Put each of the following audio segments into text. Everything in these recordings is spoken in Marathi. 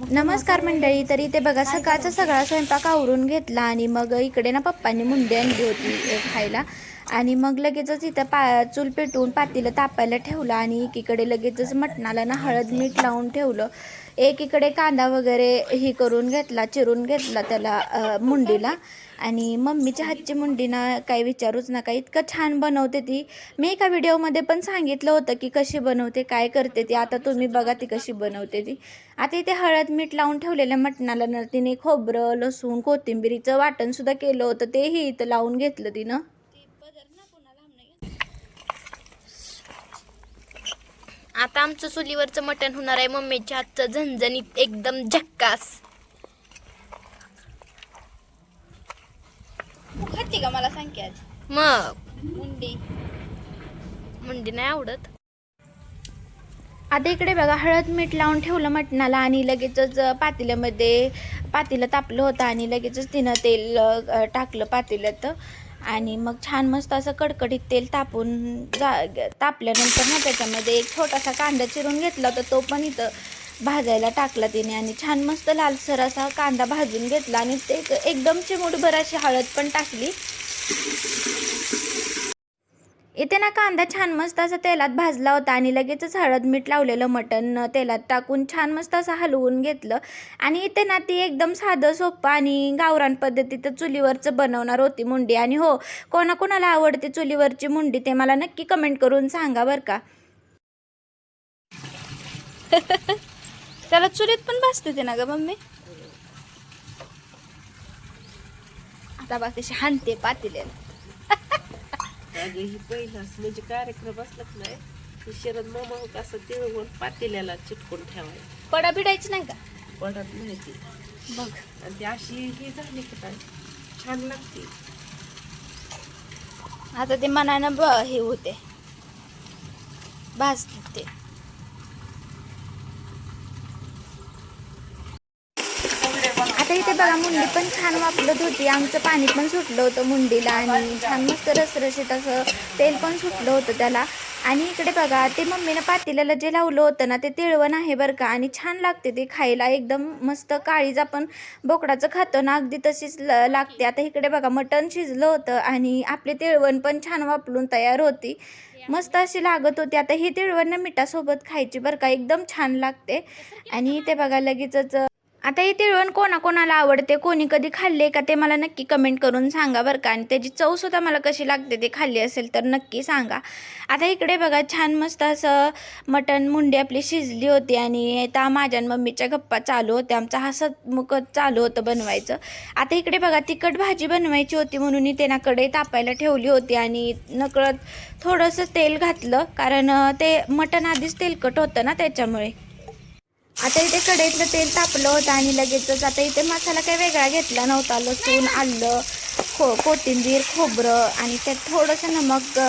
नमस्कार मंडळी. तरी ते बघा सकाळचा सगळा स्वयंपाक आवरून घेतला आणि मग इकडे ना पप्पांनी मुंडी आणली होती खायला आणि मग लगेचच इथं चूल पेटवून पातेलं तापायला ठेवलं आणि एकीकडे लगेचच मटणाला ना हळद मीठ लावून ठेवलं. एकीकडे कांदा वगैरे ही करून घेतला, चिरून घेतला त्याला मुंडीला. आणि मम्मीच्या हातची मुंडी ना काही विचारूच नका, इतकं छान बनवते ती. मी एका व्हिडिओमध्ये पण सांगितलं होतं की कशी बनवते, काय करते ती. आता तुम्ही बघा ती कशी बनवते ती. आता इथे हळद मीठ लावून ठेवलेल्या मटणाला ना तिने खोबरं, लसूण, कोथिंबीरीचं वाटणसुद्धा केलं होतं, तेही इथं लावून घेतलं तिनं. आता आमचं चुलीवरचं मटण होणार आहे मम्मीच्या हातचं झणझणीत एकदम झक्कास. खाते का मला सांग की आज मग मुंडी मुंडी नाही आवडत. आता इकडे बघा हळद मीठ लावून ठेवलं मटणाला आणि लगेचच पातेलं तापलं होतं आणि लगेचच तिनं तेल टाकलं पातेल्यात आणि मग छान मस्त असं कडकडीत तेल तापल्यानंतर ना त्याच्यामध्ये एक छोटासा कांदा चिरून घेतला होता, तो पण इथं भाजायला टाकला तिने आणि छान मस्त लालसर असा कांदा भाजून घेतला आणि ते एकदम चिमूटभर अशी हळद पण टाकली. इथे ना कांदा छान मस्त असा तेलात भाजला होता आणि लगेचच हळद मीठ लावलेलं मटण तेलात टाकून छान मस्त असं हलवून घेतलं. आणि इथे ना ती एकदम साधं सोपं आणि गावरान पद्धतीत चुलीवरचं बनवणार होती मुंडी. आणि हो, कोणाकोणाला आवडते चुलीवरची मुंडी ते मला नक्की कमेंट करून सांगा बरं का. त्याला चुलीत पण भाजते ते ना ग मम्मी. आता बघ कशी हानते पातेल्याला. अगं ही पहिलाच म्हणजे कार्यक्रम असलाच नाही की शरद मामा असं तिळवून पातेल्याला चिटकून ठेवायचं. पडा भिडायची नाही का? पडत नाही ती बघ आणि ती अशी ही झाली की काय छान लागते. आता ते मनानं हे होते, भाजते ते. आता इथे बघा मुंडी पण छान वापरत होती, आमचं पाणी पण सुटलं होतं मुंडीला आणि छान मस्त रसरशीत असं तेल पण सुटलं होतं त्याला. आणि इकडे बघा ते मम्मीनं पातेल्याला जे लावलं होतं ना ते तिळवण आहे बरं का आणि छान लागते ते खायला, एकदम मस्त काळीज आपण बोकडाचं खातो ना अगदी तशीच लागते. आता इकडे बघा मटण शिजलं होतं आणि आपली तिळवण पण छान वापरून तयार होती, मस्त अशी लागत होती. आता ही तिळवण मिठासोबत खायची बरं का, एकदम छान लागते. आणि ते बघा लगेचच आता ही तिळवण कोणाकोणाला आवडते, कोणी कधी खाल्ले का ते मला नक्की कमेंट करून सांगा बरं का. आणि त्याची चवसुद्धा मला कशी लागते ते खाल्ली असेल तर नक्की सांगा. आता इकडे बघा छान मस्त असं मटण मुंडी आपली शिजली होती आणि आता माझ्या मम्मीच्या गप्पा चालू होत्या, आमचा हसतमुखत चालू होतं बनवायचं. आता इकडे बघा तिखट भाजी बनवायची होती म्हणून ते ना कढई तापायला ठेवली होती आणि नकळत थोडंसं तेल घातलं, कारण ते मटण आधीच तेलकट होतं ना त्याच्यामुळे. आता इथे कढईतलं तेल तापलं होतं आणि लगेचच आता इथे मसाला काही वेगळा घेतला नव्हता. लसूण, आलं, कोथिंबीर, खोबरं आणि त्यात थोडंसं नमक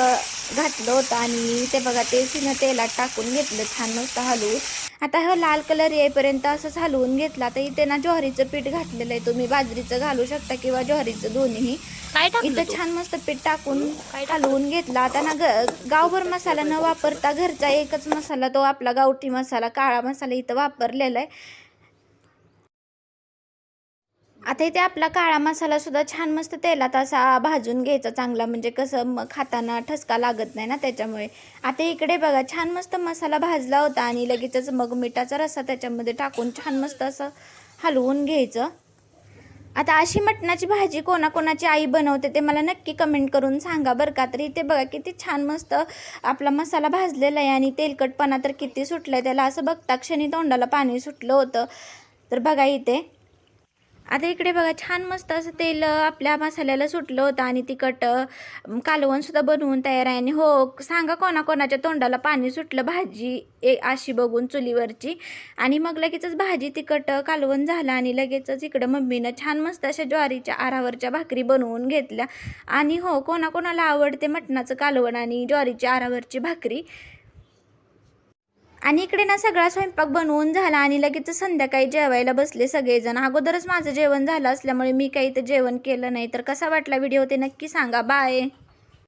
घातलं होतं आणि ते बघा ते तिनं तेलात टाकून घेतलं छान मस्त हलवून. आता हा लाल कलर येईपर्यंत असंच हलवून घेतला. आता इथे ना ज्वारीचं पीठ घातलेलं आहे, तुम्ही बाजरीचं घालू शकता किंवा ज्वारीचं, दोन्हीही. इथं छान मस्त पीठ टाकून हलवून घेतला. आता ना गावभर मसाला न वापरता घरचा एकच मसाला, तो आपला गावठी मसाला, काळा मसाला इथं वापरलेला आहे. आता इथे आपला काळा मसाला सुद्धा छान मस्त तेलात असा भाजून घ्यायचा चांगला, म्हणजे कसं खाताना ठसका लागत नाही ना त्याच्यामुळे. आता इकडे बघा छान मस्त मसाला भाजला होता आणि लगेचच मग मिठाचा रस्सा त्याच्यामध्ये टाकून छान मस्त असं हलवून घ्यायचं. आता अशी मटणाची भाजी कोणाकोणाची आई बनवते ते मला नक्की कमेंट करून सांगा बरं का. तर इथे बघा किती छान मस्त आपला मसाला भाजलेला आहे आणि तेलकटपणा तर किती सुटला आहे त्याला, असं बघता क्षणी तोंडाला पाणी सुटलं होतं. तर बघा इथे आता इकडे बघा छान मस्त असं तेल आपल्या मसाल्याला सुटलं होतं आणि तिखट कालवणसुद्धा बनवून तयार आहे. आणि हो, सांगा कोणाकोणाच्या तोंडाला पाणी सुटलं भाजी अशी बघून चुलीवरची. आणि मग लगेचच भाजी तिखट कालवण झालं आणि लगेचच इकडं मम्मीनं छान मस्त अशा ज्वारीच्या आरावरच्या भाकरी बनवून घेतल्या. आणि हो, कोणाकोणाला आवडते मटणाचं कालवण आणि ज्वारीची आरावरची भाकरी. आणि इकडे ना सगळा स्वयंपाक बनवून झाला आणि लगेच संध्याकाळी जेवायला बसले सगळेजण. अगोदरच माझं जेवण झालं असल्यामुळे मी काही इथं जेवण केलं नाही. तर कसा वाटला व्हिडिओ ते नक्की सांगा. बाय.